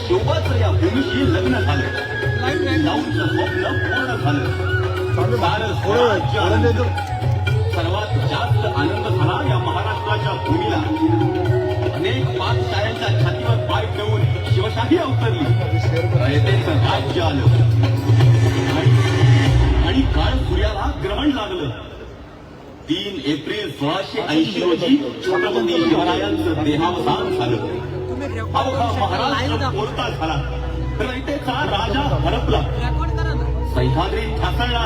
शिवबाचं या भूमीशी लग्न झालं. जाऊनचं स्वप्न पूर्ण झालं. सारं स्वराज्य आनंद. सर्वात जास्त आनंद झाला या महाराष्ट्राच्या भूमीला. अनेक पाकशाळ्यांच्या छातीवर पाय ठेवून शिवशाही अवतरली. रयतेचं राज्य आलं आणि काळ सूर्याला ग्रहण लागलं. 3 एप्रिल 1680 रोजी छत्रपती शिवरायांचं देहावसान झालं. अवघा महाराष्ट्र बोलता झाला. रयतेचा राजा हरपला. सह्याद्री ठाकरला.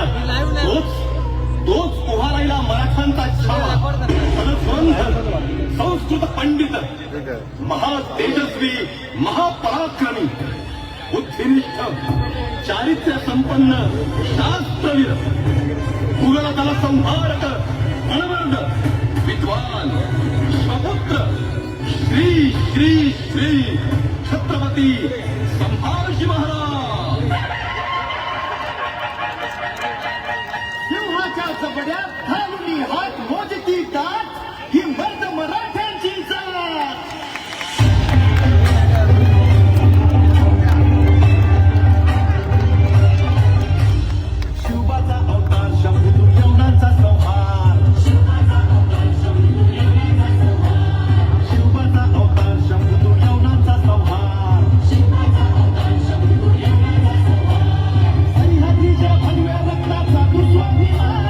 तोच उभा राहिला मराठ्यांचा छावा. संस्कृत पंडित, महातेजस्वी, महापराक्रमी, बुद्धिनिष्ठ, चारित्र्य संपन्न, शास्त्रवीर, मुघलताला संहारक, अनवरद, विद्वान, स्वपुत्र, श्री श्री श्री छत्रपती संभाजी महाराज. सिंहाच्या जबड्यात घालून हात मोजती दात ही मर्द मराठ्यांची जात. शिवबाचा अवतार शंभू यवनांचा संहार. शिवबाचा अवतार शंभू यवनांचा संहार. सह्याद्रीच्या भगव्या रक्ताचा दुस्वाभिमान.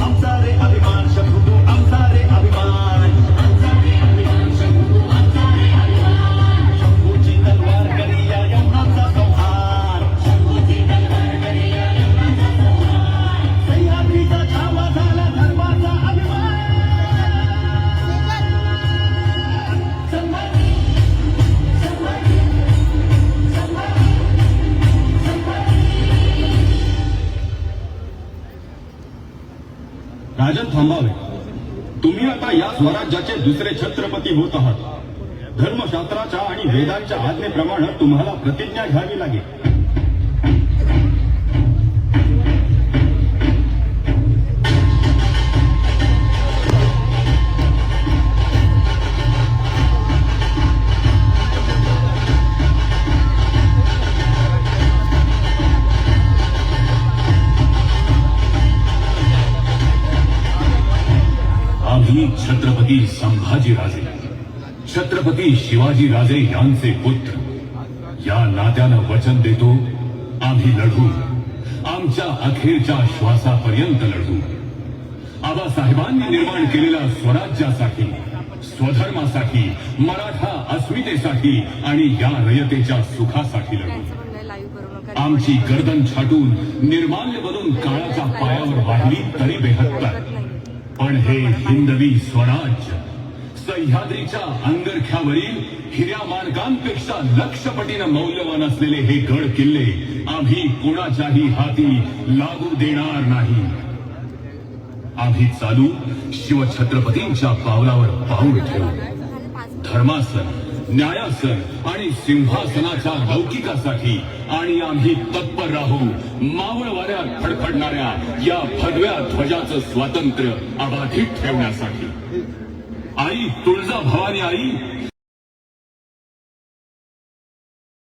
आमचा रे अभिमान शंभू, आमचा रे अभिमान. शंभूची तलवार करिया यवनांचा संहार. सह्याद्रीचा छावा झाला धर्माचा अभिमान. राजन थांबावे. तुम्ही आता या स्वराज्याचे दुसरे छत्रपती होत आहात. धर्मशास्त्राच्या आणि वेदांच्या आज्ञेप्रमाणे तुम्हाला प्रतिज्ञा घ्यावी लागेल. आम्ही छत्रपती संभाजी राजे, छत्रपती शिवाजी राजे यांचे पुत्र या नात्यानं वचन देतो, आम्ही लढू, आमच्या अखेरच्या श्वासापर्यंत लढू. आबासाहेबांनी निर्माण केलेल्या स्वराज्यासाठी, स्वधर्मासाठी, मराठा अस्मितेसाठी आणि या रयतेच्या सुखासाठी लढू. आमची गर्दन छाटून निर्माल्य बनून काळाच्या पायावर वाढली तरी बेहत्तर. पण हे हिंदवी स्वराज्य, सह्याद्रीच्या अंगरख्यावरील हिऱ्या मार्गांपेक्षा लक्षपटीनं मौल्यवान असलेले हे गड किल्ले आम्ही कोणाच्याही हाती लागू देणार नाही. आम्ही चालू शिवछत्रपतींच्या पावलावर पाऊल ठेवू. धर्मासन, न्यायासन आणि सिंहासनाच्या लौकिकासाठी आणि आम्ही तत्पर राहू मावळ वाऱ्यात फडफडणाऱ्या या भगव्या ध्वजाचं स्वातंत्र्य अबाधित ठेवण्यासाठी. आई तुळजा भवानी आई